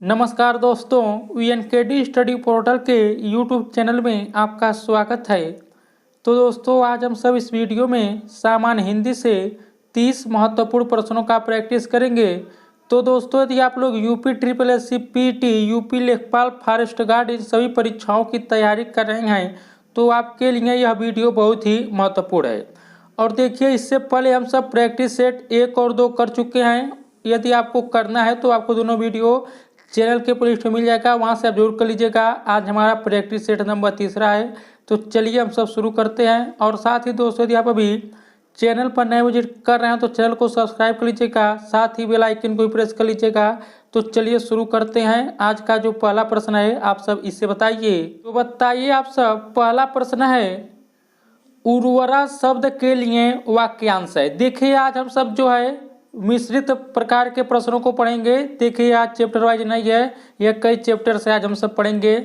नमस्कार दोस्तों, वीएनकेडी study portal के यूट्यूब चैनल में आपका स्वागत है। तो दोस्तों, आज हम सब इस वीडियो में सामान्य हिंदी से 30 महत्वपूर्ण प्रश्नों का प्रैक्टिस करेंगे। तो दोस्तों, यदि आप लोग UP triple SC PT, UP लेखपाल, फॉरेस्ट गार्ड इन सभी परीक्षाओं की तैयारी कर रहे हैं तो आपके लिए यह वीडियो बहुत ही महत्वपूर्ण है। और देखिए, इससे पहले हम सब प्रैक्टिस सेट 1 और 2 कर चुके हैं। यदि आपको करना है तो आपको दोनों वीडियो चैनल के प्लेलिस्ट में मिल जाएगा, वहां से आप जरूर कर लीजिएगा। आज हमारा प्रैक्टिस सेट नंबर 3 है। तो चलिए हम सब शुरू करते हैं। और साथ ही दोस्तों, यदि आप अभी चैनल पर नए विजिट कर रहे हैं तो चैनल को सब्सक्राइब कर लीजिएगा, साथ ही बेल आइकन को भी प्रेस कर लीजिएगा। तो चलिए शुरू करते हैं। आज का जो पहला प्रश्न है, आप सब इससे बताइए। तो बताइए आप सब, पहला प्रश्न है उर्वरा शब्द के लिए वाक्यांश है। देखिए, आज हम सब जो है मिश्रित प्रकार के प्रश्नों को पढ़ेंगे। देखिए, आज चैप्टर वाइज नहीं है, यह कई चैप्टर से आज हम सब पढ़ेंगे।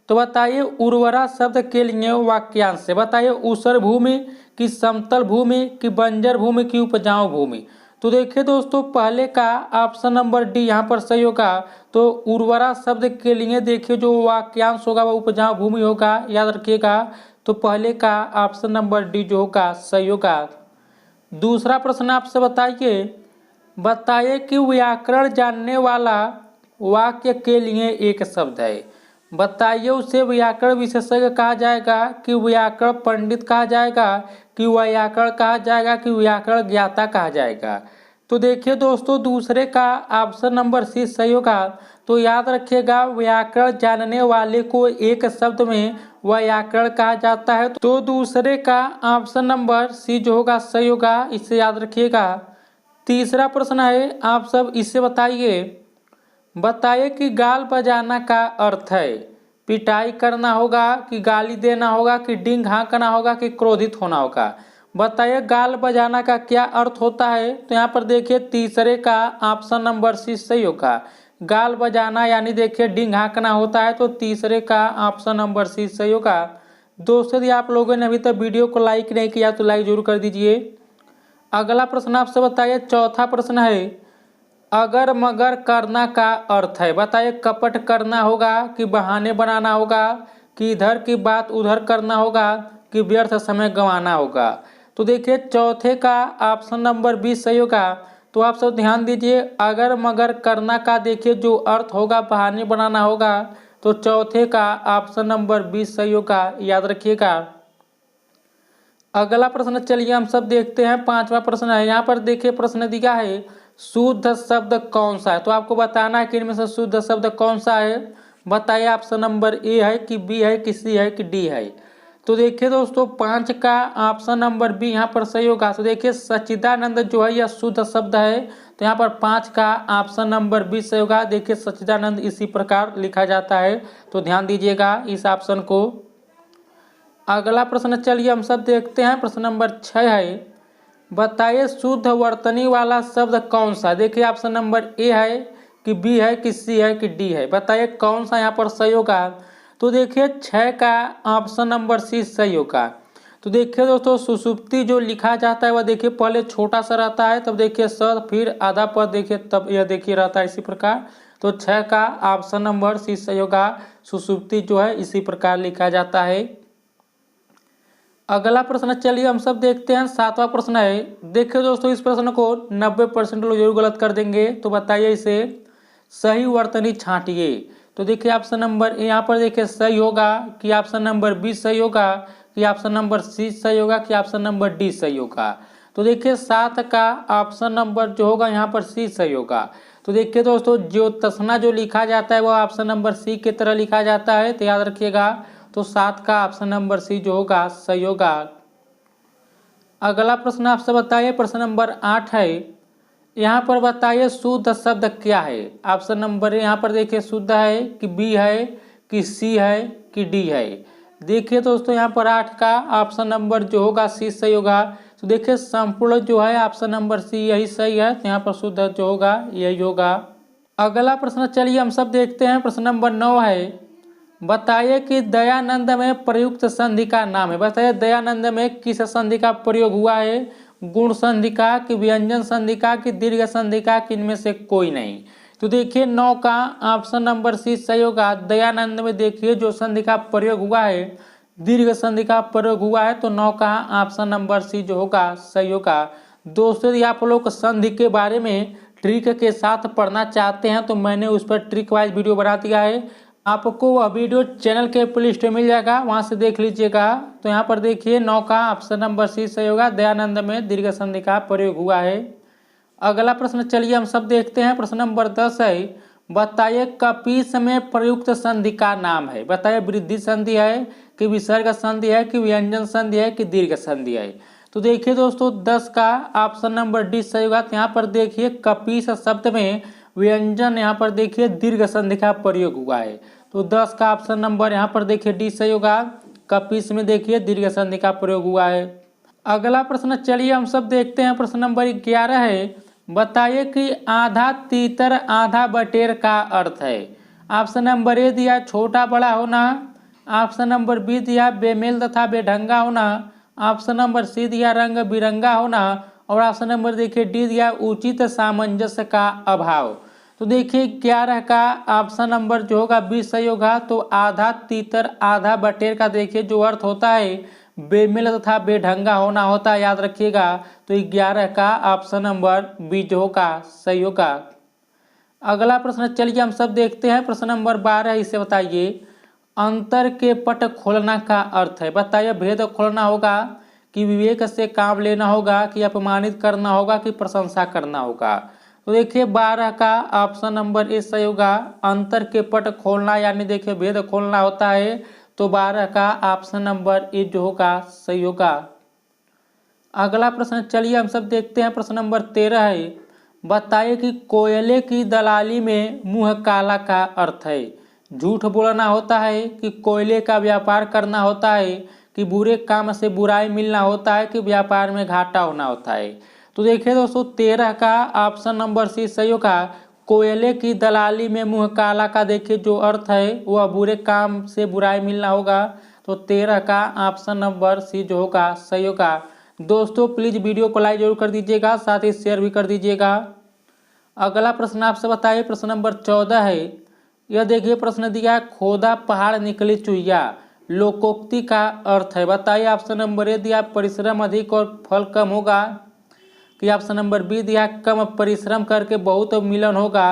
तो बताइए उर्वरा शब्द के लिए वाक्यांश है। बताइए ऊसर भूमि की, समतल भूमि की, बंजर भूमि की, उपजाऊ भूमि। तो देखिए दोस्तों, पहले का ऑप्शन नंबर डी यहाँ पर सही होगा। तो उर्वरा शब्द के लिए देखिए जो वाक्यांश होगा वह उपजाऊ भूमि होगा, याद रखिएगा। तो पहले का ऑप्शन नंबर डी जो होगा सही होगा। दूसरा प्रश्न आपसे बताइए कि व्याकरण जानने वाला वाक्य के लिए एक शब्द है। बताइए उसे व्याकरण विशेषज्ञ कहा जाएगा, कि व्याकरण पंडित कहा जाएगा, कि व्याकरण कहा जाएगा, कि व्याकरण ज्ञाता कहा जाएगा। तो देखिए दोस्तों, दूसरे का ऑप्शन नंबर सी सही होगा। तो याद रखिएगा, व्याकरण जानने वाले को एक शब्द में व्याकरण कहा जाता है। तो दूसरे का ऑप्शन नंबर सी जो होगा सही होगा, इसे याद रखिएगा। तीसरा प्रश्न है, आप सब इससे बताइए कि गाल बजाना का अर्थ है। पिटाई करना होगा, कि गाली देना होगा, कि डींग हाँकना होगा, कि क्रोधित होना होगा। बताइए गाल बजाना का क्या अर्थ होता है। तो यहाँ पर देखिए तीसरे का ऑप्शन नंबर सी सही होगा। गाल बजाना यानी देखिए डींग हाँकना होता है। तो तीसरे का ऑप्शन नंबर सी सही होगा। दोस्तों, यदि आप लोगों ने अभी तक वीडियो को लाइक नहीं किया तो लाइक जरूर कर दीजिए। अगला प्रश्न आपसे बताइए, चौथा प्रश्न है अगर मगर करना का अर्थ है। बताइए कपट करना होगा, कि बहाने बनाना होगा, कि इधर की बात उधर करना होगा, कि व्यर्थ समय गंवाना होगा। तो देखिए चौथे का ऑप्शन नंबर बी सही होगा। तो आप सब ध्यान दीजिए, अगर मगर करना का देखिए जो अर्थ होगा बहाने बनाना होगा। तो चौथे का ऑप्शन नंबर बी सही होगा, याद रखिएगा। अगला प्रश्न चलिए हम सब देखते हैं। पांचवा प्रश्न है, यहाँ पर देखिए प्रश्न दिया है शुद्ध शब्द कौन सा है। तो आपको बताना है कि इनमें से शुद्ध शब्द कौन सा है। बताइए ऑप्शन नंबर ए है, कि बी है, कि सी है, कि डी है। तो देखिए दोस्तों, 5 का ऑप्शन नंबर बी यहाँ पर सही होगा। तो देखिए सच्चिदानंद जो है यह शुद्ध शब्द है। तो यहाँ पर 5 का ऑप्शन नंबर बी सही होगा। देखिए सच्चिदानंद इसी प्रकार लिखा जाता है, तो ध्यान दीजिएगा इस ऑप्शन को। अगला प्रश्न चलिए हम सब देखते हैं। प्रश्न नंबर 6 है, बताइए शुद्ध वर्तनी वाला शब्द कौन सा। देखिए ऑप्शन नंबर ए है, कि बी है, कि सी है, कि डी है। बताइए कौन सा यहाँ पर सही होगा। तो देखिए 6 का ऑप्शन नंबर सी सही होगा। तो देखिए दोस्तों, सुसुप्ति जो लिखा जाता है वह देखिए पहले छोटा सा रहता है, तब देखिए स, फिर आधा पद देखिए, तब यह देखिए रहता है इसी प्रकार। तो 6 का ऑप्शन नंबर सी सही होगा। सुसुप्ति जो है इसी प्रकार लिखा जाता है। अगला प्रश्न चलिए हम सब देखते हैं। 7वां प्रश्न है, देखिए दोस्तों इस प्रश्न को 90% लोग जरूर गलत कर देंगे। तो बताइए इसे सही वर्तनी छांटिए। तो देखिए ऑप्शन नंबर ए यहाँ पर देखिए सही होगा, कि ऑप्शन नंबर बी सही होगा, कि ऑप्शन नंबर सी सही होगा, कि ऑप्शन नंबर डी सही होगा। तो देखिए 7 का ऑप्शन नंबर जो होगा यहाँ पर सी सही होगा। तो देखिए दोस्तों, ज्योत्सना जो लिखा जाता है वह ऑप्शन नंबर सी की तरह लिखा जाता है, तो याद रखिएगा। तो 7 का ऑप्शन नंबर सी जो होगा सही होगा। अगला प्रश्न आपसे बताइए, प्रश्न नंबर 8 है, यहाँ पर बताइए शुद्ध शब्द क्या है। ऑप्शन नंबर यहाँ पर देखिए शुद्ध है, कि बी है, कि सी है, कि डी है। देखिए दोस्तों यहाँ पर 8 का ऑप्शन नंबर जो होगा सी सही होगा। तो देखिए संपूर्ण जो है ऑप्शन नंबर सी यही सही है, तो यहाँ पर शुद्ध जो होगा यही होगा। अगला प्रश्न चलिए हम सब देखते हैं। प्रश्न नंबर 9 है, बताइए कि दयानंद में प्रयुक्त संधि का नाम है। बताइए दयानंद में किस संधि का प्रयोग हुआ है। गुण संधि का, कि व्यंजन संधि का, कि दीर्घ संधि का, कि इनमें से कोई नहीं। तो देखिए 9 का ऑप्शन नंबर सी सही होगा। दयानंद में देखिए जो संधि का प्रयोग हुआ है, दीर्घ संधि का प्रयोग हुआ है, तो 9 का ऑप्शन नंबर सी जो होगा सही होगा। दोस्तों यदि आप लोग संधि के बारे में ट्रिक के साथ पढ़ना चाहते हैं तो मैंने उस पर ट्रिक वाइज वीडियो बना दिया है, आपको वह वीडियो चैनल के प्ले लिस्ट में मिल जाएगा, वहां से देख लीजिएगा। तो यहाँ पर देखिए 9 का ऑप्शन नंबर सी सही होगा। दयानंद में दीर्घ संधि का प्रयोग हुआ है। अगला प्रश्न चलिए हम सब देखते हैं। प्रश्न नंबर 10 है, बताइए कपीस में प्रयुक्त संधि का नाम है। बताइए वृद्धि संधि है कि विसर्ग संधि है कि व्यंजन संधि है कि दीर्घ संधि है। तो देखिए दोस्तों 10 का ऑप्शन नंबर डी सही होगा। तो यहाँ पर देखिए कपीस शब्द में व्यंजन, यहाँ पर देखिए दीर्घ संधि का प्रयोग हुआ है। तो 10 का ऑप्शन नंबर यहाँ पर देखिए डी सही होगा। कपीस में देखिए दीर्घ संधि का प्रयोग हुआ है। अगला प्रश्न चलिए हम सब देखते हैं। प्रश्न नंबर 11 है, बताइए कि आधा तीतर आधा बटेर का अर्थ है। ऑप्शन नंबर ए दिया छोटा बड़ा होना, ऑप्शन नंबर बी दिया बेमेल तथा बेढंगा होना, ऑप्शन नंबर सी दिया रंग बिरंगा होना, और ऑप्शन नंबर देखिए डी दिया उचित सामंजस्य का अभाव। तो देखिए 11 का ऑप्शन नंबर जो होगा बी सही होगा। तो आधा तीतर आधा बटेर का देखिए जो अर्थ होता है बेमेल तथा बेढंगा होना होता है, याद रखिएगा। तो 11 का ऑप्शन नंबर बी जो होगा सही होगा। अगला प्रश्न चलिए हम सब देखते हैं। प्रश्न नंबर 12 इसे बताइए अंतर के पट खोलना का अर्थ है। बताइए भेद खोलना होगा कि विवेक से काम लेना होगा कि अपमानित करना होगा कि प्रशंसा करना होगा। तो देखिए 12 का ऑप्शन नंबर ए सही होगा। अंतर के पट खोलना यानी देखिए भेद खोलना होता है। तो 12 का ऑप्शन नंबर ए जो होगा सही होगा। अगला प्रश्न चलिए हम सब देखते हैं। प्रश्न नंबर 13 है, बताइए कि कोयले की दलाली में मुंह काला का अर्थ है। झूठ बोलना होता है कि कोयले का व्यापार करना होता है कि बुरे काम से बुराई मिलना होता है कि व्यापार में घाटा होना होता है। तो देखिए दोस्तों 13 का ऑप्शन नंबर सी सही होगा। कोयले की दलाली में मुंह काला का देखिए जो अर्थ है वह बुरे काम से बुराई मिलना होगा। तो 13 का ऑप्शन नंबर सी जो होगा सही होगा। दोस्तों प्लीज वीडियो को लाइक जरूर कर दीजिएगा, साथ ही शेयर भी कर दीजिएगा। अगला प्रश्न आपसे बताइए। प्रश्न नंबर 14 है, यह देखिए प्रश्न दिया है खोदा पहाड़ निकली चुहिया लोकोक्ति का अर्थ है। बताइए ऑप्शन नंबर ए दिया परिश्रम अधिक और फल कम होगा, कि ऑप्शन नंबर बी दिया कम परिश्रम करके बहुत मिलन होगा,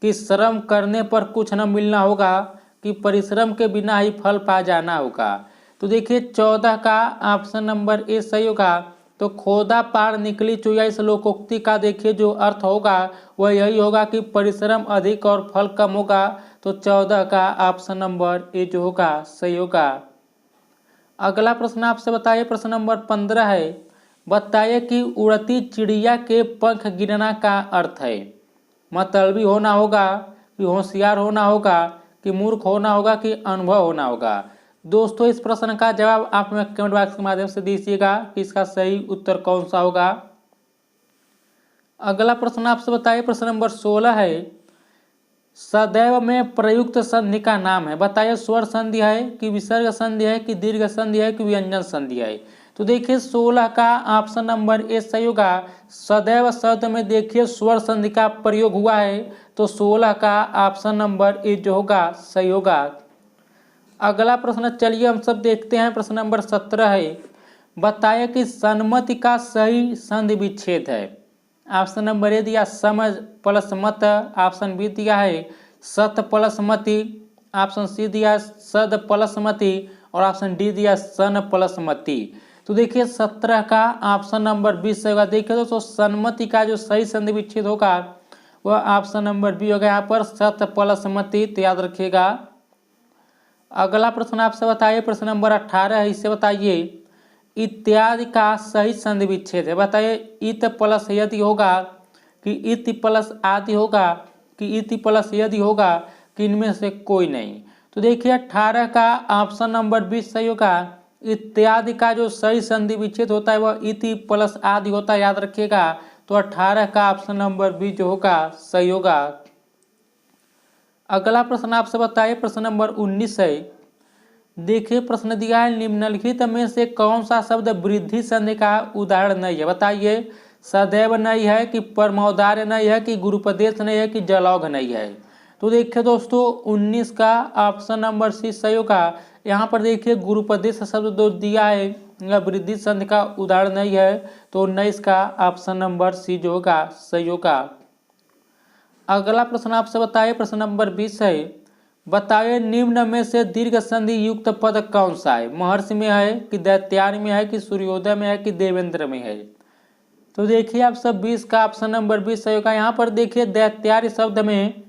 कि श्रम करने पर कुछ न मिलना होगा, कि परिश्रम के बिना ही फल पा जाना होगा। तो देखिए 14 का ऑप्शन नंबर ए सही होगा। तो खोदा पहाड़ निकली चुहिया इस लोकोक्ति का देखिए जो अर्थ होगा वह यही होगा कि परिश्रम अधिक और फल कम होगा। तो 14 का ऑप्शन नंबर ए जो होगा सही होगा। अगला प्रश्न आपसे बताइए। प्रश्न नंबर 15 है, बताइए कि उड़ती चिड़िया के पंख गिरना का अर्थ है। मतलबी होना होगा कि होशियार होना होगा कि मूर्ख होना होगा कि अनुभव होना होगा। दोस्तों इस प्रश्न का जवाब आप हमें कमेंट बॉक्स के माध्यम से दीजिएगा कि इसका सही उत्तर कौन सा होगा। अगला प्रश्न आपसे बताइए। प्रश्न नंबर 16 है, सदैव में प्रयुक्त संधि का नाम है। बताइए स्वर संधि है कि विसर्ग संधि है कि दीर्घ संधि है कि व्यंजन संधि है। तो देखिए 16 का ऑप्शन नंबर ए सही होगा। सदैव शब्द में देखिए स्वर संधि का प्रयोग हुआ है। तो 16 का ऑप्शन नंबर ए जो होगा सही होगा। अगला प्रश्न चलिए हम सब देखते हैं। प्रश्न नंबर 17 है, बताइए कि सन्मति का सही संधि विच्छेद है। ऑप्शन नंबर ए दिया समझ प्लस मत, ऑप्शन बी दिया है सत प्लस मति, ऑप्शन सी दिया सद प्लस मति, और ऑप्शन डी दिया सन प्लस मति। तो देखिए 17 का ऑप्शन नंबर बी सही होगा। देखिए दोस्तों सन्मति का जो सही संधि विच्छेद होगा वह ऑप्शन नंबर बी होगा, यहाँ पर सत प्लस मति, तो याद रखिएगा। अगला प्रश्न आपसे बताइए। प्रश्न नंबर 18 है, इसे बताइए इत्यादि का सही संधि विच्छेद है। बताइए इत प्लस यदि होगा कि इति प्लस आदि होगा कि इति प्लस यदि होगा कि इनमें से कोई नहीं। तो देखिए 18 का ऑप्शन नंबर 20 सही होगा। इत्यादि का जो सही संधि विच्छेद होता है वह इति प्लस आदि होता है, याद रखिएगा। तो 18 का ऑप्शन नंबर बी जो होगा सही होगा। अगला प्रश्न आपसे बताइए। प्रश्न नंबर 19 है, देखिए प्रश्न दिया है निम्नलिखित में से कौन सा शब्द वृद्धि संधि का उदाहरण नहीं है। बताइए सदैव नहीं है, कि परमोदार्य नहीं है, कि गुरुपदेश नहीं है, कि जलौघ नहीं है। तो देखिए दोस्तों 19 का ऑप्शन नंबर सी सही होगा। यहाँ पर देखिए गुरुपदेश शब्द जो दिया है वृद्धि संधि का उदाहरण नहीं है, तो 19 का ऑप्शन नंबर सी जो होगा सही होगा। अगला प्रश्न आपसे बताइए, प्रश्न नंबर 20 है, बताइए निम्न में से दीर्घ संधि युक्त पद कौन सा है? महर्षि में है, कि दैत्यायन में है, कि सूर्योदय में है, कि देवेंद्र में है? तो देखिए आप सब 20 का ऑप्शन नंबर 20 सही होगा। यहाँ पर देखिए दैत्यार्य शब्द में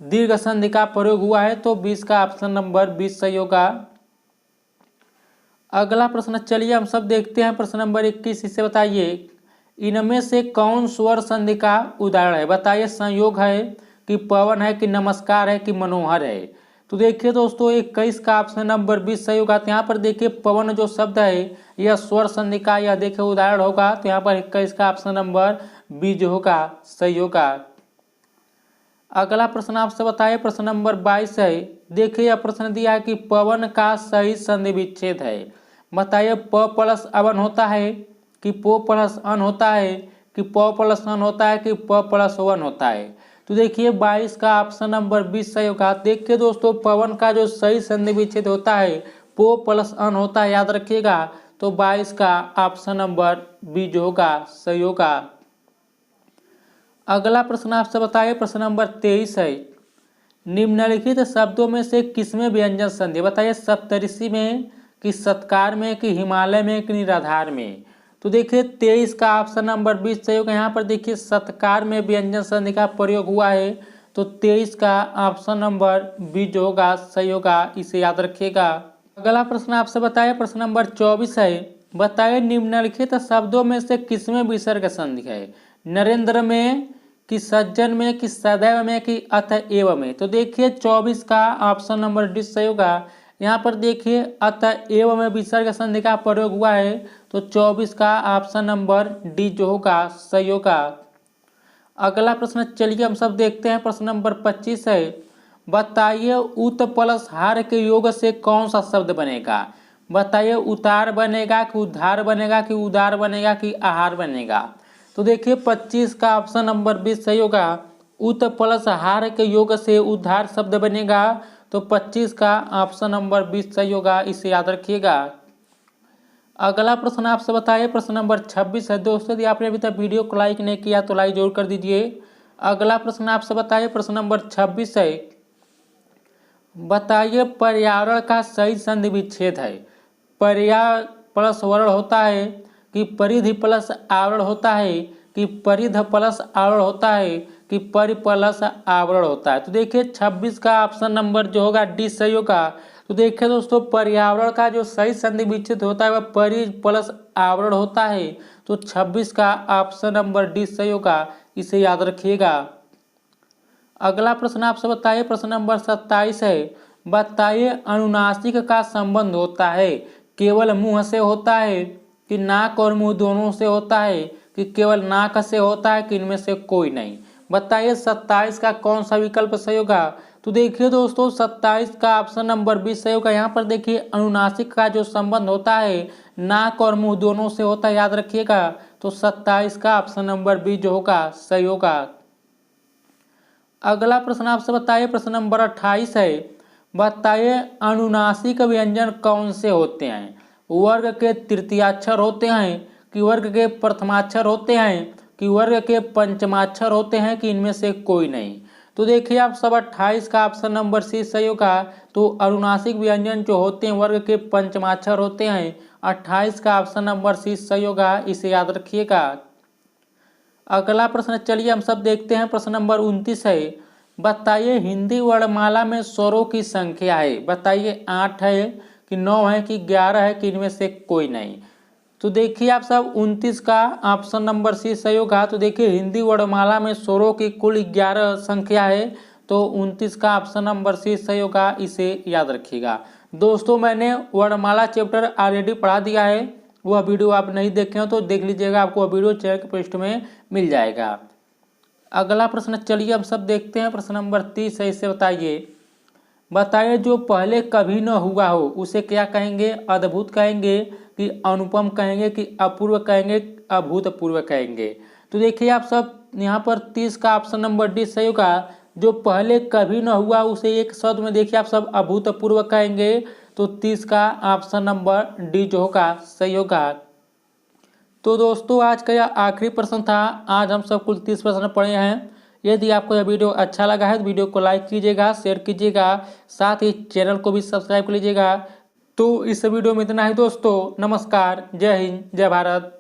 दीर्घ संधि का प्रयोग हुआ है, तो 20 का ऑप्शन नंबर 20 सही होगा। अगला प्रश्न चलिए हम सब देखते हैं, प्रश्न नंबर 21, इसे बताइए इनमें से कौन स्वर संधि का उदाहरण है? बताइए संयोग है, कि पवन है, कि नमस्कार है, कि मनोहर है? तो देखिए दोस्तों 21 का ऑप्शन नंबर 20 सही होगा। तो यहाँ पर देखिए पवन जो शब्द है यह स्वर संधि का यह देखिए उदाहरण होगा, तो यहाँ पर 21 का ऑप्शन नंबर 20 जो होगा सही होगा। अगला प्रश्न आपसे बताइए, प्रश्न नंबर 22 है, देखिए यह प्रश्न दिया है कि पवन का सही संधि विच्छेद है। बताइए प प्लस अवन होता है, कि पो प्लस अन होता है, कि प प्लस अन होता है, कि प प्लस वन होता है? तो देखिए 22 का ऑप्शन नंबर 20 सही होगा। देखिए दोस्तों पवन का जो सही संधि विच्छेद होता है पो प्लस अन होता है, याद रखिएगा। तो 22 का ऑप्शन नंबर 20 जो होगा सही होगा। अगला प्रश्न आपसे बताइए, प्रश्न नंबर 23 है, निम्नलिखित शब्दों में से किसमें व्यंजन संधि? बताइए सप्तऋषि में, कि सत्कार में, कि हिमालय में, कि निराधार में? तो देखिए 23 का ऑप्शन नंबर 20 सही होगा। यहाँ पर देखिए सत्कार में व्यंजन संधि का प्रयोग हुआ है, तो 23 का ऑप्शन नंबर 20 जो होगा सही होगा, इसे याद रखिएगा। अगला प्रश्न आपसे बताइए, प्रश्न नंबर 24 है, बताइए निम्नलिखित शब्दों में से किसमें विसर्ग संधि है? नरेंद्र में, कि सज्जन में, कि सदैव में, कि अतएव में? तो देखिए 24 का ऑप्शन नंबर डी सही होगा। यहाँ पर देखिए अतएव में विसर्ग संधि का प्रयोग हुआ है, तो 24 का ऑप्शन नंबर डी जो होगा सही होगा। अगला प्रश्न चलिए हम सब देखते हैं, प्रश्न नंबर 25 है, बताइए उत प्लस हार के योग से कौन सा शब्द बनेगा? बताइए उतार बनेगा, कि उद्धार बनेगा, कि उदार बनेगा, कि आहार बनेगा? तो देखिए 25 का ऑप्शन नंबर 20 सही होगा। उत प्लस हार के योग से उद्धार शब्द बनेगा, तो 25 का ऑप्शन नंबर 20 सही होगा, इसे याद रखिएगा। अगला प्रश्न आपसे बताइए, प्रश्न नंबर 26 है। दोस्तों यदि आपने अभी तक वीडियो को लाइक नहीं किया तो लाइक जरूर कर दीजिए। अगला प्रश्न आपसे बताइए, प्रश्न नंबर 26 है, बताइए पर्यावरण का सही संधि विच्छेद है। पर्या प्लस वर्ण होता है, कि परिधि प्लस आवरण होता है, कि परिध प्लस आवरण होता है, कि परि प्लस आवरण होता है? तो देखिए 26 का ऑप्शन नंबर जो होगा डी सही होगा। तो देखिए दोस्तों पर्यावरण का जो सही संधि विच्छेद होता है वह परि प्लस आवरण होता है, तो 26 का ऑप्शन नंबर डी सही होगा, इसे याद रखिएगा। अगला प्रश्न आपसे बताइए, प्रश्न नंबर 27 है, बताइए अनुनासिक का संबंध होता है केवल मुंह से होता है, कि नाक और मुंह दोनों से होता है, कि केवल नाक से होता है, कि इनमें से कोई नहीं? बताइए 27 का कौन सा विकल्प सही होगा? तो देखिए दोस्तों 27 का ऑप्शन नंबर 20 सही होगा। यहाँ पर देखिए अनुनासिक का जो संबंध होता है नाक और मुंह दोनों से होता है, याद रखिएगा। तो 27 का ऑप्शन नंबर 20 जो होगा सही होगा। अगला प्रश्न आपसे बताइए, प्रश्न नंबर 28 है, बताइए अनुनासिक व्यंजन कौन से होते हैं? वर्ग के तृतीयाक्षर होते हैं, कि वर्ग के प्रथमाक्षर होते हैं, कि वर्ग के पंचमाक्षर होते हैं, कि इनमें से कोई नहीं? तो देखिए आप सब 28 का ऑप्शन नंबर सी सही होगा। तो अनुनासिक व्यंजन जो होते हैं वर्ग के पंचमाक्षर होते हैं। 28 का ऑप्शन नंबर सी सही होगा, इसे याद रखिएगा। अगला प्रश्न चलिए हम सब देखते हैं, प्रश्न नंबर 29 है, बताइए हिंदी वर्णमाला में स्वरों की संख्या है। बताइए 8 है, कि 9 है, कि 11 है, कि इनमें से कोई नहीं? तो देखिए आप सब 29 का ऑप्शन नंबर सी सही होगा। तो देखिए हिंदी वर्णमाला में स्वरों की कुल 11 संख्या है, तो 29 का ऑप्शन नंबर सी सही होगा, इसे याद रखिएगा। दोस्तों मैंने वर्णमाला चैप्टर ऑलरेडी पढ़ा दिया है, वह वीडियो आप नहीं देखे हो तो देख लीजिएगा, आपको वह वीडियो चैनल के पृष्ठ में मिल जाएगा। अगला प्रश्न चलिए हम सब देखते हैं, प्रश्न नंबर 30 है, इसे बताइए जो पहले कभी न हुआ हो उसे क्या कहेंगे? अद्भुत कहेंगे, कि अनुपम कहेंगे, कि अपूर्व कहेंगे, अभूतपूर्व कहेंगे? तो देखिए आप सब यहाँ पर 30 का ऑप्शन नंबर डी सही होगा। जो पहले कभी न हुआ उसे एक शब्द में देखिए आप सब अभूतपूर्व कहेंगे, तो 30 का ऑप्शन नंबर डी जो होगा सही होगा। तो दोस्तों आज का यह आखिरी प्रश्न था। आज हम सब कुल 30 प्रश्न पढ़े हैं। यदि आपको यह वीडियो अच्छा लगा है तो वीडियो को लाइक कीजिएगा, शेयर कीजिएगा, साथ ही चैनल को भी सब्सक्राइब कर लीजिएगा। तो इस वीडियो में इतना ही दोस्तों। नमस्कार, जय हिंद, जय भारत।